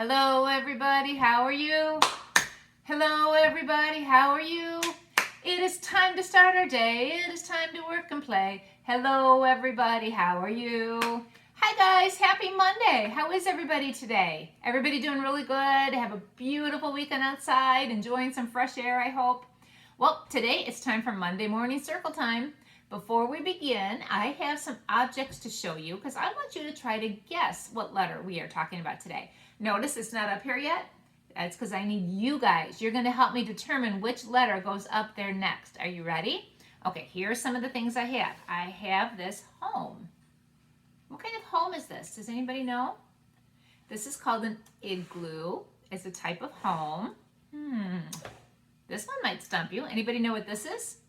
Hello everybody, how are you? Hello everybody, how are you? It is time to start our day. It is time to work and play. Hello everybody, how are you? Hi guys, happy Monday. How is everybody today? Everybody doing really good? Have a beautiful weekend outside, enjoying some fresh air, I hope. Well, today it's time for Monday morning circle time. Before we begin, I have some objects to show you because I want you to try to guess what letter we are talking about today. Notice it's not up here yet. That's because I need you guys. You're going to help me determine which letter goes up there next. Are you ready? Okay, here are some of the things I have. I have this home. What kind of home is this? Does anybody know? This is called an igloo. It's a type of home. This one might stump you. Anybody know what this is?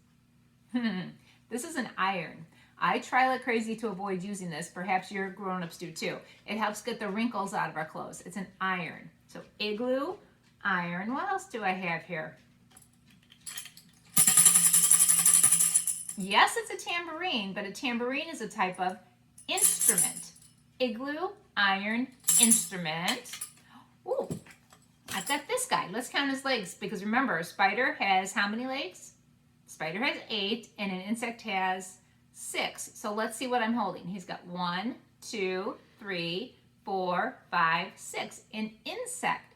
This is an iron. I try like crazy to avoid using this. Perhaps your grown-ups do too. It helps get the wrinkles out of our clothes. It's an iron. So igloo, iron. What else do I have here? Yes, it's a tambourine, but a tambourine is a type of instrument. Igloo, iron, instrument. Ooh, I've got this guy. Let's count his legs because remember, a spider has how many legs? Spider has 8 and an insect has 6. So let's see what I'm holding. He's got 1, 2, 3, 4, 5, 6. An insect,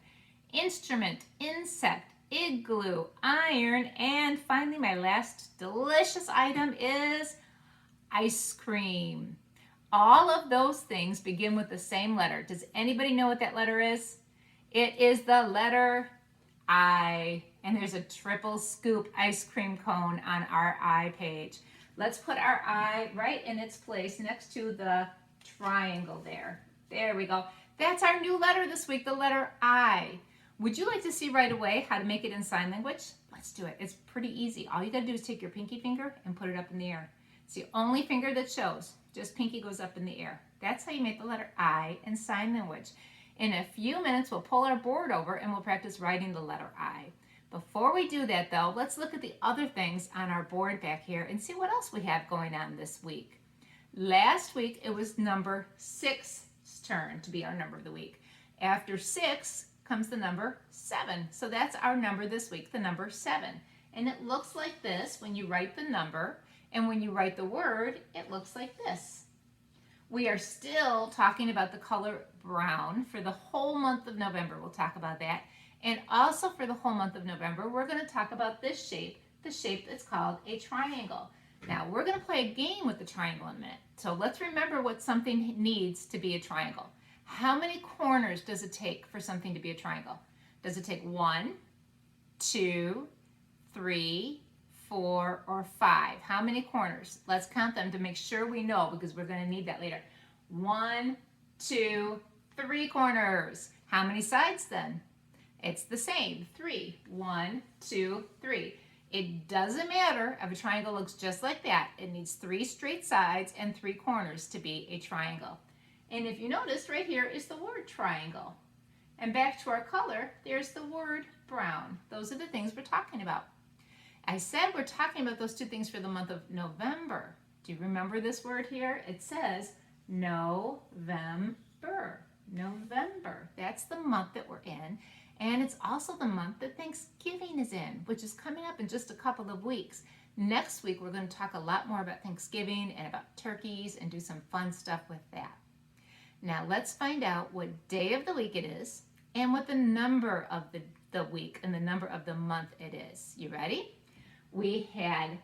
instrument, insect, igloo, iron, and finally my last delicious item is ice cream. All of those things begin with the same letter. Does anybody know what that letter is? It is the letter I. And there's a triple scoop ice cream cone on our I page. Let's put our I right in its place next to the triangle there. There we go. That's our new letter this week, the letter I. Would you like to see right away how to make it in sign language? Let's do it. It's pretty easy. All you gotta do is take your pinky finger and put it up in the air. It's the only finger that shows. Just pinky goes up in the air. That's how you make the letter I in sign language. In a few minutes, we'll pull our board over and we'll practice writing the letter I. Before we do that though, let's look at the other things on our board back here and see what else we have going on this week. Last week, it was number 6's turn to be our number of the week. After 6 comes the number 7. So that's our number this week, the number 7. And it looks like this when you write the number, and when you write the word, it looks like this. We are still talking about the color brown for the whole month of November. We'll talk about that. And also for the whole month of November, we're going to talk about this shape, the shape that's called a triangle. Now, we're going to play a game with the triangle in a minute. So let's remember what something needs to be a triangle. How many corners does it take for something to be a triangle? Does it take 1, 2, 3, 4, or 5? How many corners? Let's count them to make sure we know because we're going to need that later. 1, 2, 3 corners. How many sides then? It's the same, 3. 1, 2, 3. It doesn't matter if a triangle looks just like that. It needs 3 straight sides and 3 corners to be a triangle. And if you notice, right here is the word triangle. And back to our color, there's the word brown. Those are the things we're talking about. I said we're talking about those 2 things for the month of November. Do you remember this word here? It says November. November. That's the month that we're in. And it's also the month that Thanksgiving is in, which is coming up in just a couple of weeks. Next week, we're going to talk a lot more about Thanksgiving and about turkeys and do some fun stuff with that. Now, let's find out what day of the week it is and what the number of the week and the number of the month it is. You ready? We had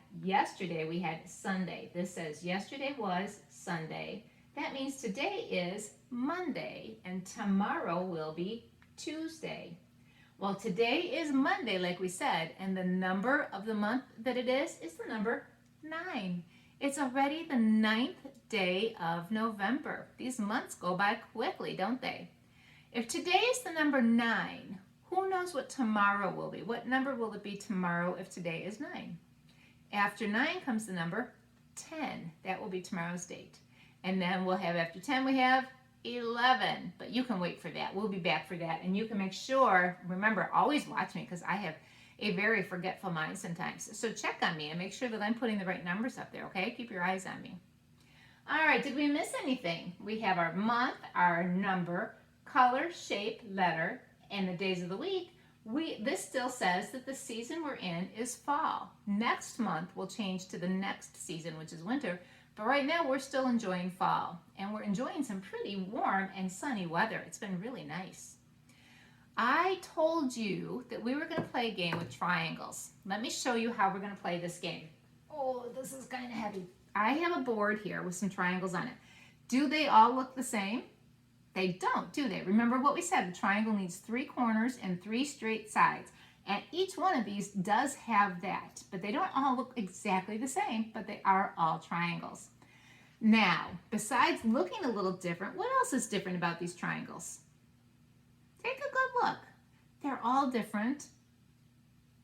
Sunday. This says yesterday was Sunday. That means today is Monday and tomorrow will be Tuesday. Well, today is Monday, like we said, and the number of the month that it is the number 9. It's already the 9th day of November. These months go by quickly, don't they? If today is the number 9, who knows what tomorrow will be? What number will it be tomorrow if today is 9? After 9 comes the number 10. That will be tomorrow's date. And then we'll have after 10, we have 11, but you can wait for that. We'll be back for that, and you can make sure, remember, always watch me because I have a very forgetful mind sometimes. So check on me and make sure that I'm putting the right numbers up there, okay? Keep your eyes on me. All right, did we miss anything? We have our month, our number, color, shape, letter, and the days of the week, this still says that the season we're in is fall. Next month we'll change to the next season, which is winter, but right now we're still enjoying fall, and we're enjoying some pretty warm and sunny weather. It's been really nice. I told you that we were going to play a game with triangles. Let me show you how we're going to play this game. Oh, this is kind of heavy. I have a board here with some triangles on it. Do they all look the same? They don't, do they? Remember what we said, the triangle needs 3 corners and 3 straight sides. And each one of these does have that, but they don't all look exactly the same, but they are all triangles. Now, besides looking a little different, what else is different about these triangles? Take a good look. They're all different.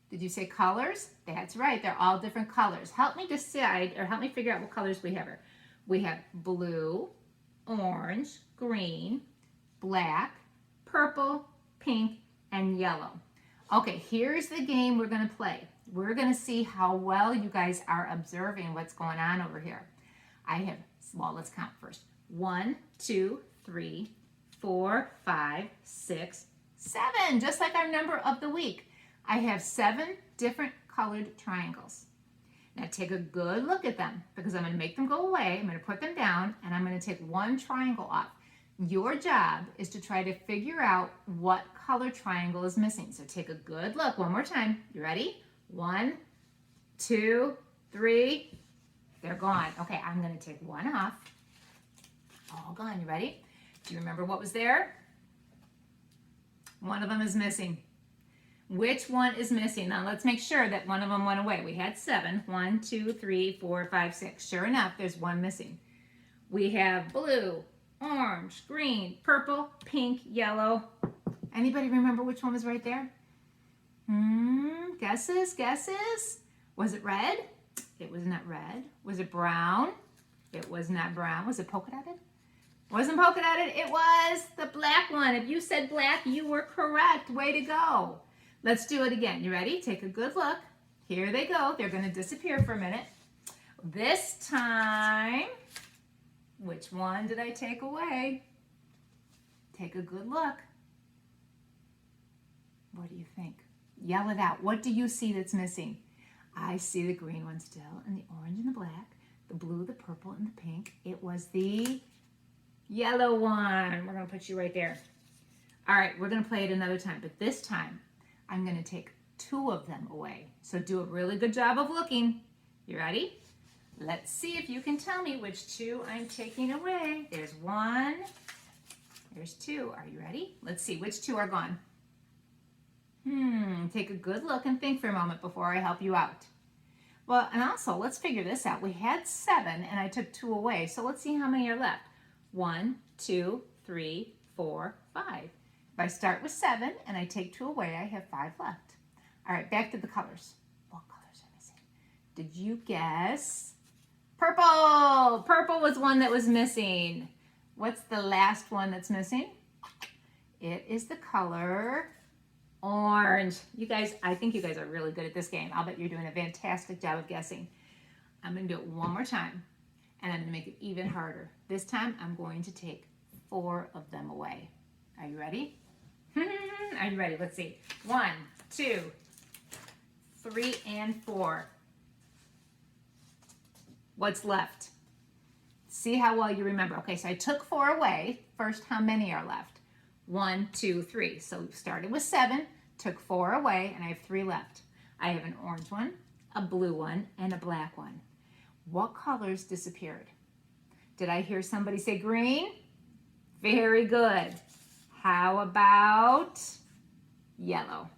Did you say colors? That's right, they're all different colors. Help me decide, or help me figure out what colors we have here. We have blue, orange, green, black, purple, pink, and yellow. Okay, here's the game we're going to play. We're going to see how well you guys are observing what's going on over here. I have, well, let's count first. 1, 2, 3, 4, 5, 6, 7, just like our number of the week. I have 7 different colored triangles. Now take a good look at them, because I'm going to make them go away. I'm going to put them down, and I'm going to take one triangle off. Your job is to try to figure out what color triangle is missing. So take a good look one more time. You ready? 1, 2, 3. They're gone. Okay, I'm going to take one off. All gone. You ready? Do you remember what was there? One of them is missing. Which one is missing? Now let's make sure that one of them went away. We had 7. 1, 2, 3, 4, 5, 6. Sure enough, there's one missing. We have blue, orange, green, purple, pink, yellow. Anybody remember which one was right there? Guesses? Guesses? Was it red? It was not red. Was it brown? It was not brown. Was it polka dotted? Wasn't polka dotted. It was the black one. If you said black, you were correct. Way to go. Let's do it again. You ready? Take a good look. Here they go. They're going to disappear for a minute. This time, which one did I take away? Take a good look. What do you think? Yell it out. What do you see that's missing? I see the green one still, and the orange and the black, the blue, the purple, and the pink. It was the yellow one. We're going to put you right there. All right, we're going to play it another time, but this time I'm going to take 2 of them away. So do a really good job of looking. You ready? Let's see if you can tell me which 2 I'm taking away. There's 1. There's 2. Are you ready? Let's see which 2 are gone. Take a good look and think for a moment before I help you out. Well, and also, let's figure this out. We had 7, and I took 2 away. So let's see how many are left. 1, 2, 3, 4, 5. If I start with 7 and I take 2 away, I have 5 left. All right, back to the colors. What colors are missing? Did you guess? Purple! Purple was one that was missing. What's the last one that's missing? It is the color orange. You guys, I think you guys are really good at this game. I'll bet you're doing a fantastic job of guessing. I'm going to do it one more time, and I'm going to make it even harder. This time, I'm going to take 4 of them away. Are you ready? Are you ready? Let's see. 1, 2, 3, and 4. What's left? See how well you remember. Okay, so I took 4 away. First, how many are left? 1, 2, 3. So we started with 7, took 4 away, and I have 3 left. I have an orange one, a blue one, and a black one. What colors disappeared? Did I hear somebody say green? Very good. How about yellow?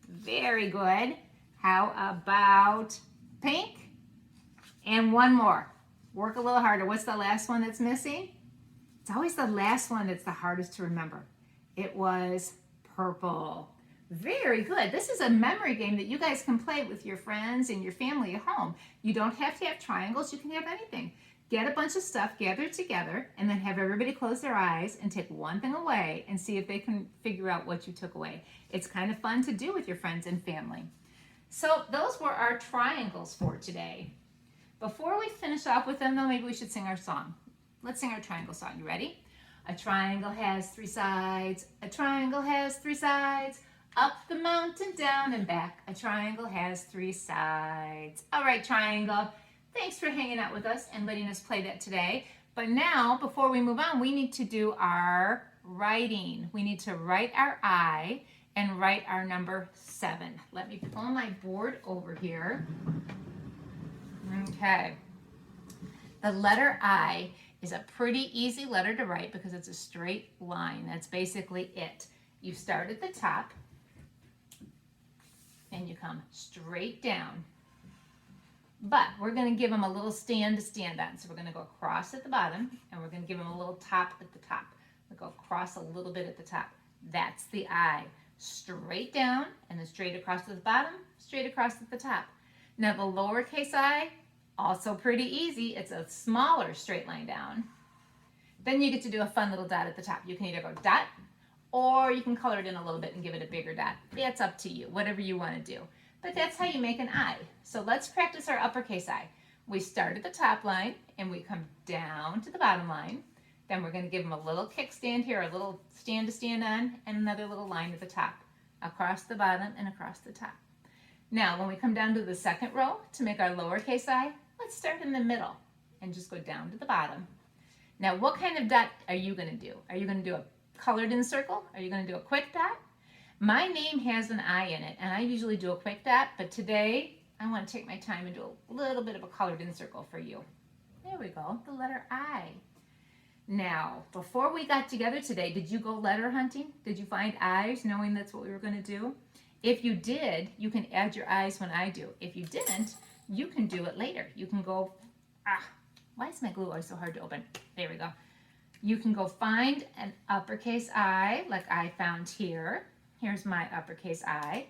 Very good. How about pink? And one more. Work a little harder. What's the last one that's missing? It's always the last one that's the hardest to remember. It was purple. Very good. This is a memory game that you guys can play with your friends and your family at home. You don't have to have triangles. You can have anything. Get a bunch of stuff, gather it together, and then have everybody close their eyes and take one thing away and see if they can figure out what you took away. It's kind of fun to do with your friends and family. So those were our triangles for today. Before we finish off with them, though, maybe we should sing our song. Let's sing our triangle song. You ready? A triangle has three sides. A triangle has three sides. Up the mountain, down and back. A triangle has three sides. All right, triangle. Thanks for hanging out with us and letting us play that today. But now, before we move on, we need to do our writing. We need to write our I and write our number 7. Let me pull my board over here. Okay. The letter I is a pretty easy letter to write because it's a straight line. That's basically it. You start at the top and you come straight down. But we're going to give them a little stand to stand on. So we're going to go across at the bottom and we're going to give them a little top at the top. We'll go across a little bit at the top. That's the I. Straight down and then straight across to the bottom, straight across at the top. Now the lowercase I, also pretty easy. It's a smaller straight line down. Then you get to do a fun little dot at the top. You can either go dot or you can color it in a little bit and give it a bigger dot. It's up to you, whatever you want to do. But that's how you make an I. So let's practice our uppercase I. We start at the top line and we come down to the bottom line. Then we're going to give them a little kickstand here, a little stand to stand on, and another little line at the top, across the bottom and across the top. Now, when we come down to the second row to make our lowercase I, let's start in the middle and just go down to the bottom. Now, what kind of dot are you going to do? Are you going to do a colored in circle? Are you going to do a quick dot? My name has an I in it, and I usually do a quick dot, but today I want to take my time and do a little bit of a colored in circle for you. There we go, the letter I. Now, before we got together today, did you go letter hunting? Did you find I's knowing that's what we were going to do? If you did, you can add your I's when I do. If you didn't, you can do it later. You can go, why is my glue always so hard to open? There we go. You can go find an uppercase I like I found here. Here's my uppercase I.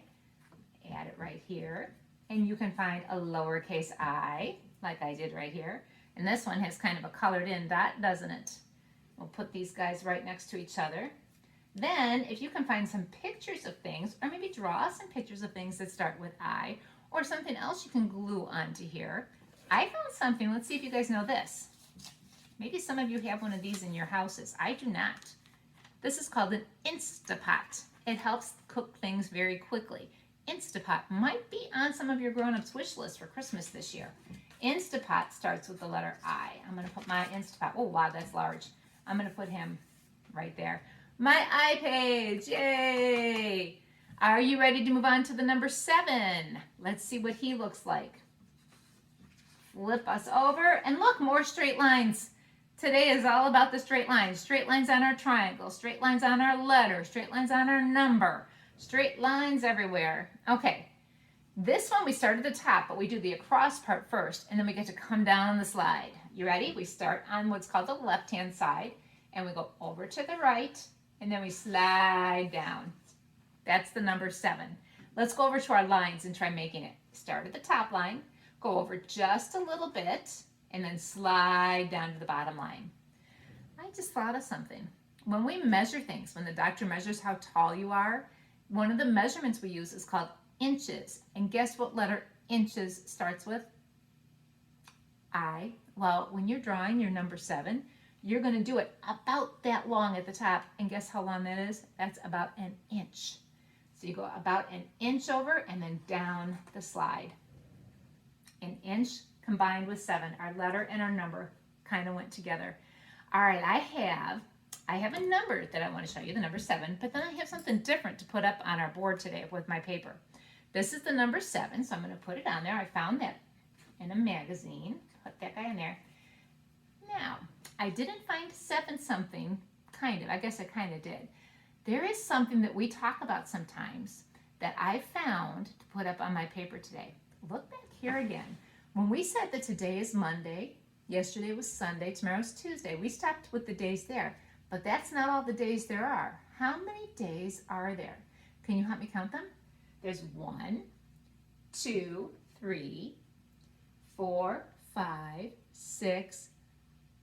Add it right here. And you can find a lowercase I like I did right here. And this one has kind of a colored in dot, doesn't it? We'll put these guys right next to each other. Then, if you can find some pictures of things, or maybe draw some pictures of things that start with I, or something else you can glue onto here. I found something, let's see if you guys know this. Maybe some of you have one of these in your houses. I do not. This is called an Instapot. It helps cook things very quickly. Instapot might be on some of your grown-ups' wish list for Christmas this year. Instapot starts with the letter I. I'm going to put my Instapot. Oh, wow, that's large. I'm going to put him right there. My I page. Yay! Are you ready to move on to the number 7? Let's see what he looks like. Flip us over. And look, more straight lines. Today is all about the straight lines. Straight lines on our triangle. Straight lines on our letter. Straight lines on our number. Straight lines everywhere. Okay. This one we start at the top, but we do the across part first, and then we get to come down the slide. You ready? We start on what's called the left-hand side, and we go over to the right, and then we slide down. That's the number 7. Let's go over to our lines and try making it. Start at the top line, go over just a little bit, and then slide down to the bottom line. I just thought of something. When we measure things, when the doctor measures how tall you are, one of the measurements we use is called inches. And guess what letter inches starts with? I. Well, when you're drawing your number 7, you're going to do it about that long at the top. And guess how long that is? That's about an inch. So you go about an inch over and then down the slide. An inch combined with 7. Our letter and our number kind of went together. All right, I have a number that I want to show you, the number 7, but then I have something different to put up on our board today with my paper. This is the number 7, so I'm going to put it on there. I found that in a magazine. Put that guy in there. Now, I didn't find 7 something, kind of. I guess I kind of did. There is something that we talk about sometimes that I found to put up on my paper today. Look back here again. When we said that today is Monday, yesterday was Sunday, tomorrow's Tuesday, we stopped with the days there. But that's not all the days there are. How many days are there? Can you help me count them? There's 1, 2, 3, 4, 5, 6,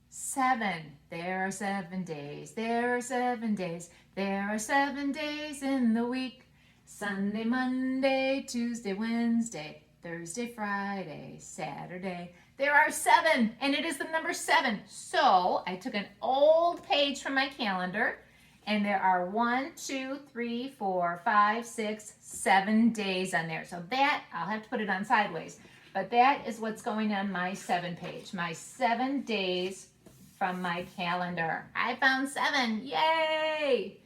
7. There are 7 days. There are 7 days. There are 7 days in the week. Sunday, Monday, Tuesday, Wednesday, Thursday, Friday, Saturday. There are 7, and it is the number 7. So I took an old page from my calendar, and there are 1, 2, 3, 4, 5, 6, 7 days on there. So that, I'll have to put it on sideways, but that is what's going on my 7 page, my 7 days from my calendar. I found 7, yay!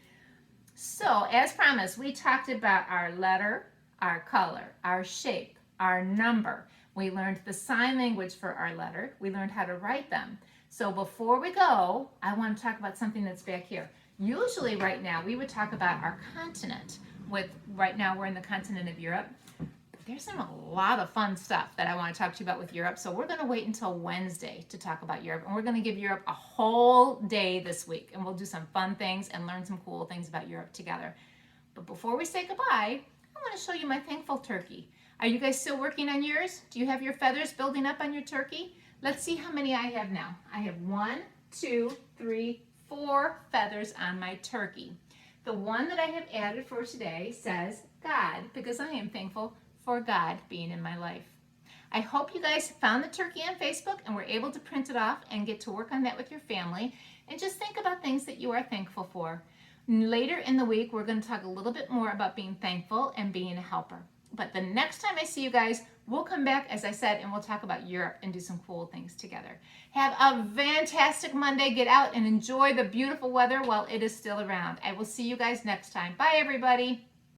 So as promised, we talked about our letter, our color, our shape, our number. We learned the sign language for our letter. We learned how to write them. So before we go, I want to talk about something that's back here. Usually right now, we would talk about our continent. Right now, we're in the continent of Europe. There's a lot of fun stuff that I want to talk to you about with Europe. So we're going to wait until Wednesday to talk about Europe. And we're going to give Europe a whole day this week. And we'll do some fun things and learn some cool things about Europe together. But before we say goodbye, I want to show you my thankful turkey. Are you guys still working on yours? Do you have your feathers building up on your turkey? Let's see how many I have now. I have 1, 2, 3, 4 feathers on my turkey. The one that I have added for today says God, because I am thankful for God being in my life. I hope you guys found the turkey on Facebook and were able to print it off and get to work on that with your family and just think about things that you are thankful for. Later in the week, we're going to talk a little bit more about being thankful and being a helper. But the next time I see you guys, we'll come back, as I said, and we'll talk about Europe and do some cool things together. Have a fantastic Monday. Get out and enjoy the beautiful weather while it is still around. I will see you guys next time. Bye, everybody.